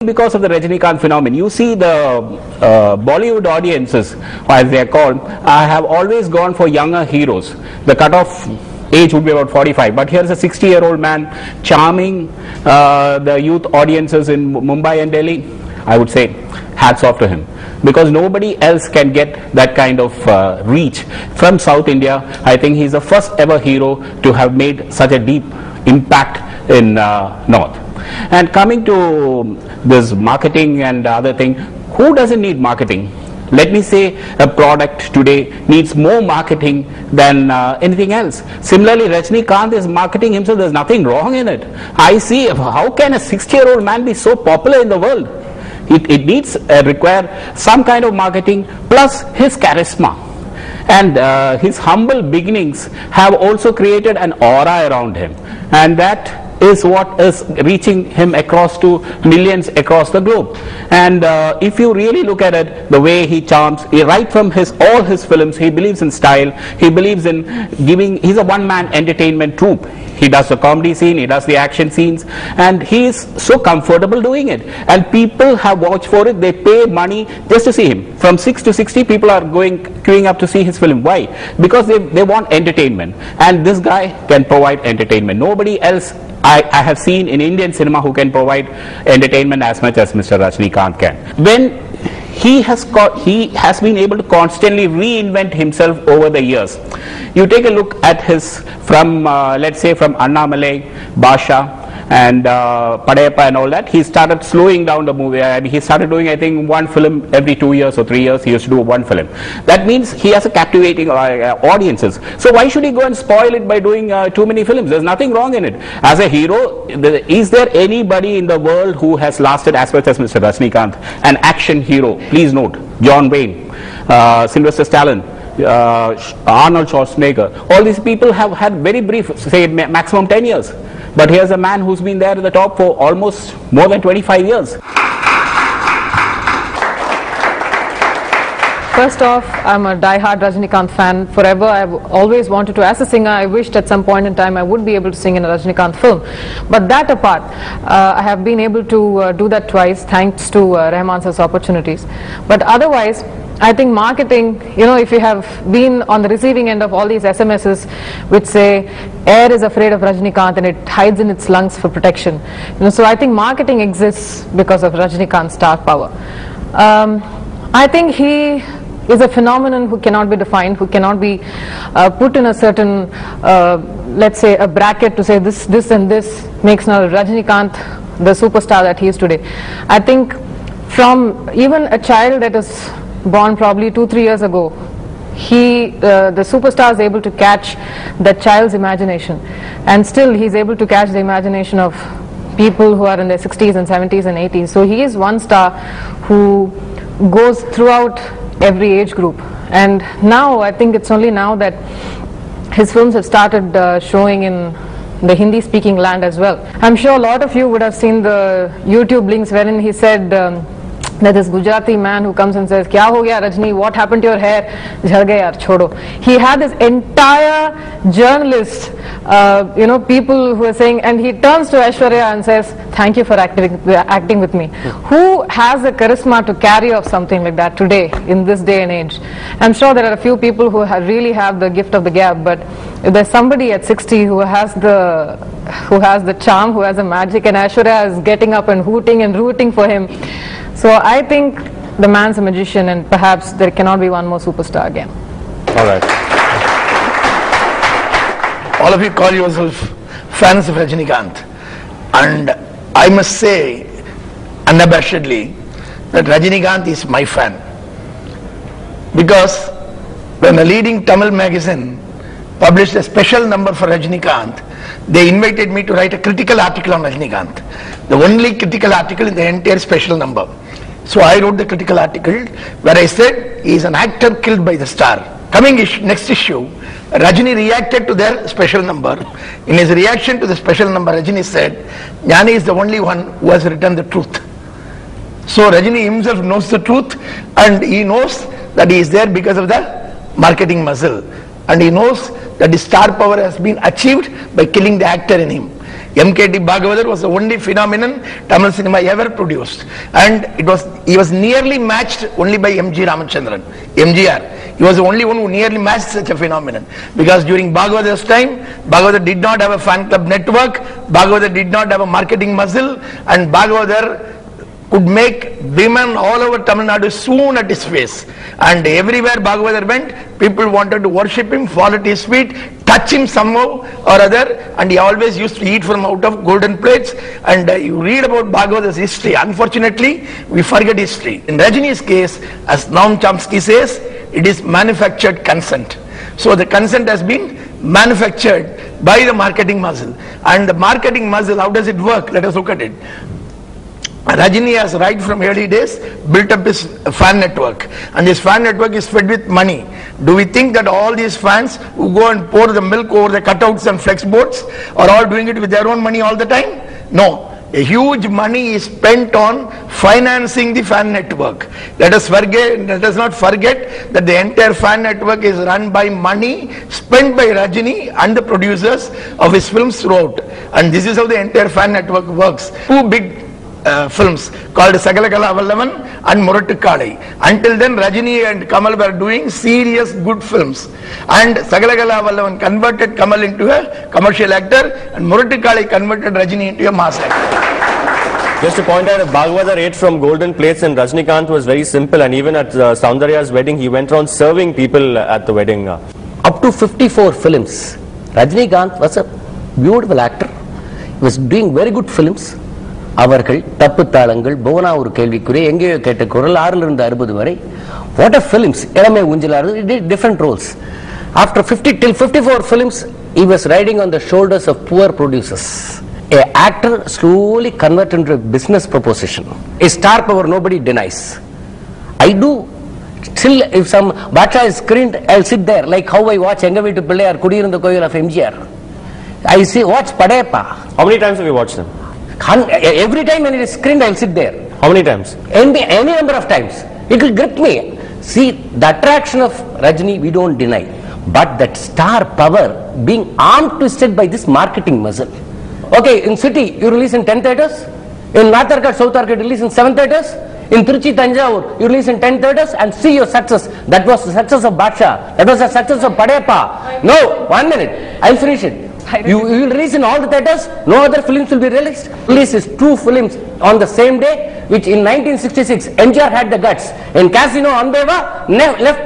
Because of the Rajinikanth phenomenon. You see the Bollywood audiences, as they are called, have always gone for younger heroes. The cutoff age would be about 45, but here's a 60-year-old man charming the youth audiences in Mumbai and Delhi. I would say hats off to him, because nobody else can get that kind of reach from South India. I think he's the first ever hero to have made such a deep impact in North. And coming to this marketing and other thing, who doesn't need marketing? Let me say a product today needs more marketing than anything else. Similarly, Rajinikanth is marketing himself. There's nothing wrong in it. I see, how can a 60-year-old man be so popular in the world? It needs require some kind of marketing plus his charisma. And his humble beginnings have also created an aura around him. And that is what is reaching him across to millions across the globe. And if you really look at it, the way he charms, right from all his films, he believes in style, he believes in giving, he's a one-man entertainment troupe. He does the comedy scene, he does the action scenes, and he is so comfortable doing it. And people have watched for it, they pay money just to see him. From 6 to 60 people are queuing up to see his film. Why? Because they want entertainment. And this guy can provide entertainment. Nobody else I have seen in Indian cinema who can provide entertainment as much as Mr. Rajinikanth can. When he has been able to constantly reinvent himself over the years. You take a look at his, from let's say from Annamalai, Basha, and Padayappa and all that, he started slowing down the movie. I mean, he started doing, I think, one film every 2 years or 3 years. He used to do one film. That means he has a captivating audiences. So why should he go and spoil it by doing too many films? There's nothing wrong in it. As a hero, is there anybody in the world who has lasted as much as Mr. Rajinikanth? An action hero. Please note, John Wayne, Sylvester Stallone, Arnold Schwarzenegger. All these people have had very brief, say maximum 10 years. But here's a man who's been there at the top for almost more than 25 years. First off, I'm a die-hard Rajinikanth fan. Forever, I've always wanted to, as a singer, I wished at some point in time I would be able to sing in a Rajinikanth film. But that apart, I have been able to do that twice, thanks to Rahman sir's opportunities. But otherwise, I think marketing, you know, if you have been on the receiving end of all these SMSs which say air is afraid of Rajinikanth and it hides in its lungs for protection. You know, so I think marketing exists because of Rajinikanth's star power. I think he is a phenomenon who cannot be defined, who cannot be put in a certain, let's say, a bracket to say this and this makes now Rajinikanth the superstar that he is today. I think from even a child that is born probably 2-3 years ago, the superstar is able to catch that child's imagination, and still he's able to catch the imagination of people who are in their 60s and 70s and 80s. So he is one star who goes throughout every age group. And now I think it's only now that his films have started showing in the Hindi speaking land as well. I'm sure a lot of you would have seen the YouTube links wherein he said that this Gujarati man who comes and says, "Kya ho gaya Rajni? What happened to your hair? Jhar gaya yaar, chodo." He had this entire journalist, you know, people who are saying, and he turns to Aishwarya and says, "Thank you for acting with me." Who has the charisma to carry off something like that today in this day and age? I'm sure there are a few people who really have the gift of the gab, but if there's somebody at 60 who has the charm, who has the magic, and Aishwarya is getting up and hooting and rooting for him. So I think the man's a magician, and perhaps there cannot be one more superstar again. All right. All of you call yourself fans of Rajinikanth, and I must say unabashedly that Rajinikanth is my fan, because when a leading Tamil magazine published a special number for Rajinikanth, they invited me to write a critical article on Rajinikanth, the only critical article in the entire special number. So I wrote the critical article where I said he is an actor killed by the star. Coming next issue, Rajini reacted to their special number. In his reaction to the special number, Rajini said, "Jnani is the only one who has written the truth." So Rajini himself knows the truth, and he knows that he is there because of the marketing muscle, and he knows that his star power has been achieved by killing the actor in him. MKT Bhagavathar was the only phenomenon Tamil cinema ever produced, and he was nearly matched only by MG Ramachandran, MGR. He was the only one who nearly matched such a phenomenon, because during Bhagavatar's time, Bhagavatar did not have a fan club network, Bhagavatar did not have a marketing muscle, and Bhagavatar could make women all over Tamil Nadu swoon at his face. And everywhere Bhagavatar went, people wanted to worship him, fall at his feet, touch him somehow or other, and he always used to eat from out of golden plates. And you read about Bhagavatar's history. Unfortunately, we forget history. In Rajini's case, as Noam Chomsky says, it is manufactured consent. So the consent has been manufactured by the marketing muscle. And the marketing muscle, how does it work? Let us look at it. Rajini has right from early days built up his fan network, and this fan network is fed with money. Do we think that all these fans who go and pour the milk over the cutouts and flex boards are all doing it with their own money all the time? No. A huge money is spent on financing the fan network. Let us not forget that the entire fan network is run by money spent by Rajini and the producers of his films throughout. And this is how the entire fan network works. Two big films called Sagalagala Avallavan and Murattu Kalai. Until then, Rajini and Kamal were doing serious good films, and Sagalagala Avallavan converted Kamal into a commercial actor, and Murattu Kalai converted Rajini into a mass actor. Just to point out, Bhagavathar ate from golden plates, and Rajinikanth was very simple, and even at Soundarya's wedding, he went around serving people at the wedding. Up to 54 films. Rajinikanth was a beautiful actor. He was doing very good films. அவர்கள் தப்பு தாளங்கள் போனா ஒரு கேள்விக்குறி எங்கேயோ கேட்ட குரல் 6 இருந்து 60 வரை what a films இளமை ஊஞ்சலாறு he did different roles. After 50 till 54 films he was riding on the shoulders of poor producers. A actor slowly converted into a business proposition. A star power nobody denies. I do still, if some Bacha is screened, I'll sit there like how I watch Enga Veetu Pillai or Kudiyirundha Koyil of MGR. I see watch Padayappa. How many times have you watched them? Every time when it is screened, I'll sit there. How many times? Any number of times. It will grip me. See, the attraction of Rajini we don't deny, but that star power being arm twisted by this marketing muscle. Okay, in city you release in 10 theatres, in North Arcade, South Arcade you release in 7 theatres, in Trichy, Tanjavur you release in 10 theatres, and see your success. That was the success of Badsha. That was the success of Padayappa. No, 1 minute, I'll finish it. You will release in all the theatres, no other films will be released. Release is 2 films on the same day, which in 1966 MGR had the guts. In Casino Ambeva left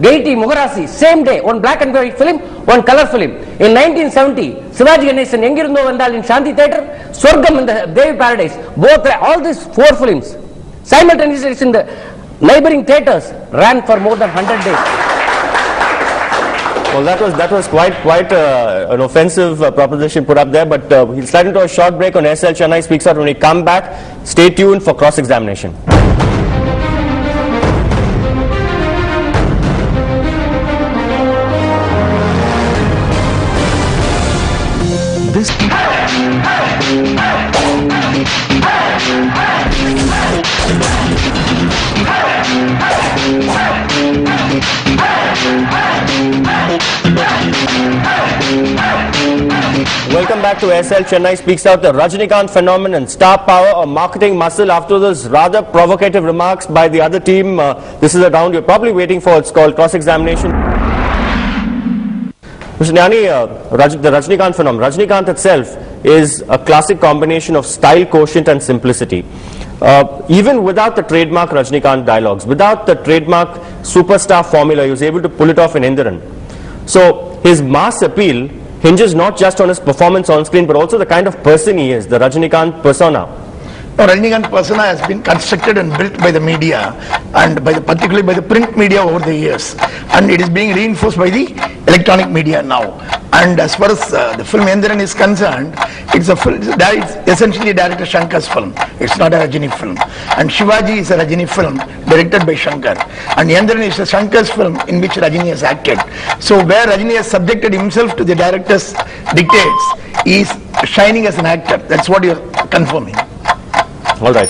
Gaiety Mugarasi, same day, 1 black and white film, 1 color film. In 1970, Sivaji Ganesan Engirundo Vandal in Shanti Theatre, Swargam in the Devi Paradise, both, all these 4 films simultaneously in the neighboring theatres ran for more than 100 days. Well, that was quite an offensive proposition put up there, but we'll slide into a short break on SL Chennai Speaks Out. When we come back, stay tuned for cross-examination. Welcome back to SL Chennai Speaks Out. The Rajinikanth phenomenon, star power or marketing muscle. After those rather provocative remarks by the other team, this is a round you're probably waiting for. It's called cross-examination. Mr. Nyani, the Rajinikanth phenomenon. Rajinikanth itself is a classic combination of style, quotient and simplicity. Even without the trademark Rajinikanth dialogues, without the trademark superstar formula, he was able to pull it off in Indiran. So his mass appeal hinges not just on his performance on screen, but also the kind of person he is, the Rajinikanth persona. Now, Rajinikanth persona has been constructed and built by the media, and particularly by the print media over the years, and it is being reinforced by the electronic media now. And as far as the film Endiran is concerned, it's essentially director Shankar's film. It's not a Rajini film. And Shivaji is a Rajini film directed by Shankar. And Endiran is a Shankar's film in which Rajini has acted. So where Rajini has subjected himself to the director's dictates, he is shining as an actor. That's what you're confirming. All right.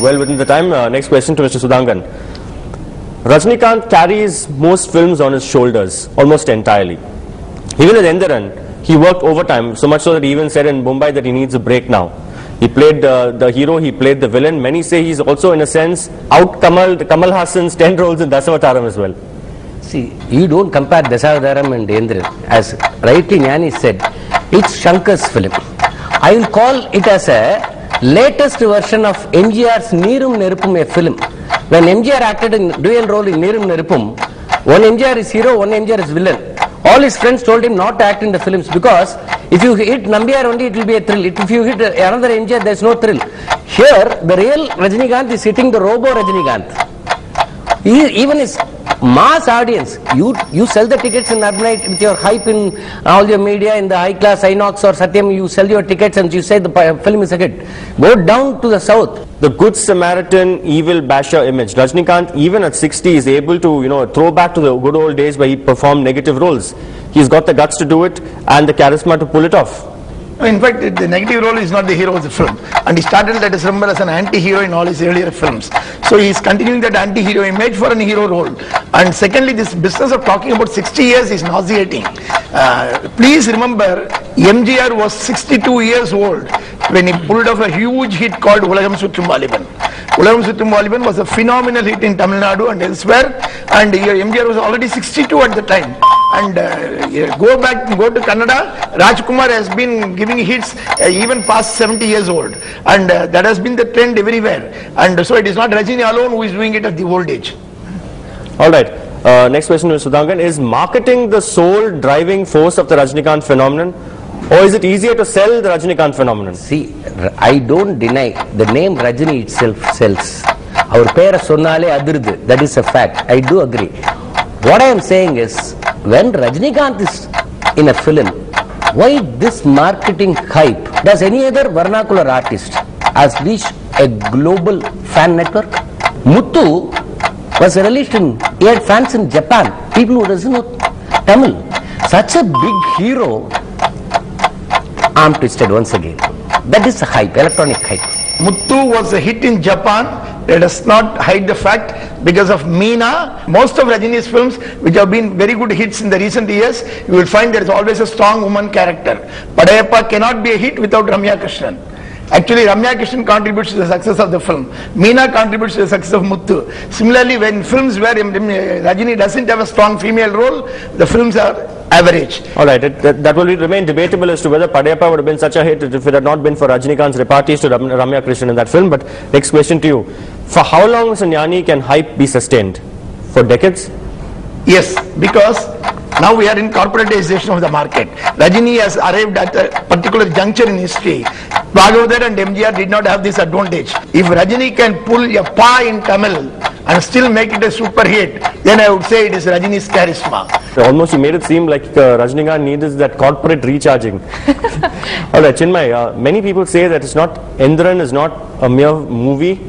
Well within the time. Next question to Mr. Sudhangan. Rajinikanth carries most films on his shoulders, almost entirely. Even with Endiran, he worked overtime, so much so that he even said in Mumbai that he needs a break now. He played the hero, he played the villain. Many say he's also, in a sense, out Kamal Hassan's 10 roles in Dasavataram as well. See, you don't compare Dasavataram and Endran. As rightly Jnani said, it's Shankar's film. I will call it as a latest version of MGR's Neerum Neruppum, a film. When MGR acted in dual role in Neerum Neruppum, one MGR is hero, one MGR is villain. All his friends told him not to act in the films because if you hit Nambiar only, it will be a thrill. If you hit another MGR, there is no thrill. Here, the real Rajinikanth is hitting the robo Rajinikanth. Even his mass audience, you sell the tickets in Urbanite with your hype in all your media, in the high class Inox or Satyam, you sell your tickets and you say the film is a hit. Go down to the south. The good Samaritan, evil basher image. Rajinikanth, even at 60, is able to, throw back to the good old days where he performed negative roles. He's got the guts to do it and the charisma to pull it off. In fact, the negative role is not the hero of the film. And he started, let us remember, as an anti-hero in all his earlier films. So he is continuing that anti-hero image for an hero role. And secondly, this business of talking about 60 years is nauseating. Please remember, MGR was 62 years old when he pulled off a huge hit called Ulagam Suttum Valiban. Ulagam Suttum Valiban was a phenomenal hit in Tamil Nadu and elsewhere. And MGR was already 62 at the time. And go to Kannada, Rajkumar has been giving hits even past 70 years old. And that has been the trend everywhere. And so it is not Rajini alone who is doing it at the old age. Alright, next question is Sudhankan. Is marketing the sole driving force of the Rajinikanth phenomenon? Or is it easier to sell the Rajinikanth phenomenon? See, I don't deny the name Rajini itself sells. Our pera sonnale adirudhu. That is a fact. I do agree. What I am saying is, when Rajinikanth is in a film, why this marketing hype? Does any other vernacular artist has reached a global fan network? Muthu was released he had fans in Japan, people who doesn't know Tamil. Such a big hero, arm twisted once again. That is a hype, electronic hype. Muthu was a hit in Japan. Let us not hide the fact, because of Meena, most of Rajini's films which have been very good hits in the recent years, you will find there is always a strong woman character. Padayappa cannot be a hit without Ramya Krishnan. Actually, Ramya Krishnan contributes to the success of the film. Meena contributes to the success of Muthu. Similarly, when films where Rajini doesn't have a strong female role, the films are average. Alright, that will remain debatable as to whether Padayappa would have been such a hit if it had not been for Rajinikanth's repartees to Ramya Krishnan in that film. But next question to you. For how long, Mr. Jnani, can hype be sustained? For decades? Yes, because now we are in corporatization of the market. Rajini has arrived at a particular juncture in history. Bhagavathar and MGR did not have this advantage. If Rajini can pull a pa in Tamil and still make it a super hit, then I would say it is Rajini's charisma. Almost you made it seem like Rajinikanth needs that corporate recharging. Alright, Chinmay, many people say that Endran is not a mere movie,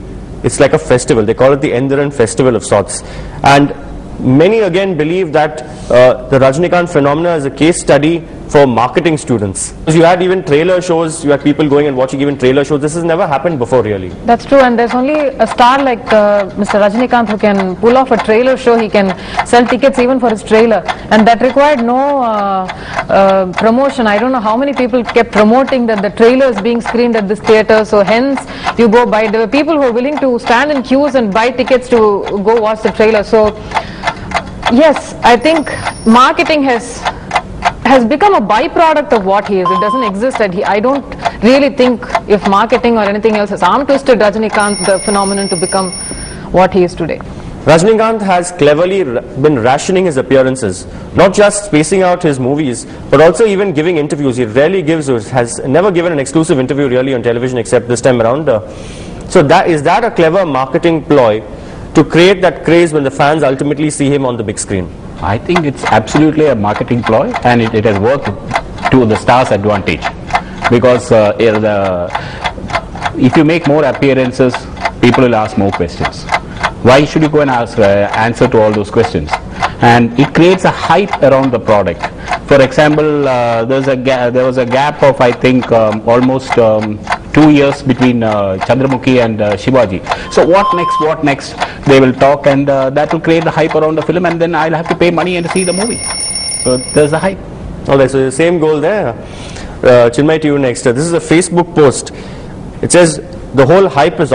it's like a festival. They call it the Endran festival of sorts. And many again believe that the Rajinikanth phenomena is a case study for marketing students. You had even trailer shows, you had people going and watching even trailer shows. This has never happened before, really. That's true, and there's only a star like Mr. Rajinikanth who can pull off a trailer show. He can sell tickets even for his trailer, and that required no promotion. I don't know how many people kept promoting that the trailer is being screened at this theatre, so hence you go buy. There were people who were willing to stand in queues and buy tickets to go watch the trailer. So yes, I think marketing has become a byproduct of what he is. It doesn't exist. I don't really think if marketing or anything else has arm twisted Rajinikanth, the phenomenon, to become what he is today. Rajinikanth has cleverly been rationing his appearances, not just spacing out his movies, but also even giving interviews. He rarely has never given an exclusive interview really on television except this time around. So is that a clever marketing ploy to create that craze when the fans ultimately see him on the big screen? I think it's absolutely a marketing ploy, and it has worked to the star's advantage, because if you make more appearances, people will ask more questions. Why should you go and answer to all those questions? And it creates a hype around the product. For example, there was a gap of, I think, almost 2 years between Chandramukhi and Shivaji. So what next? They will talk, and that will create the hype around the film, and then I'll have to pay money and see the movie. So there's a hype. Alright, so the same goal there. Chinmay, to you next. This is a Facebook post. It says the whole hype is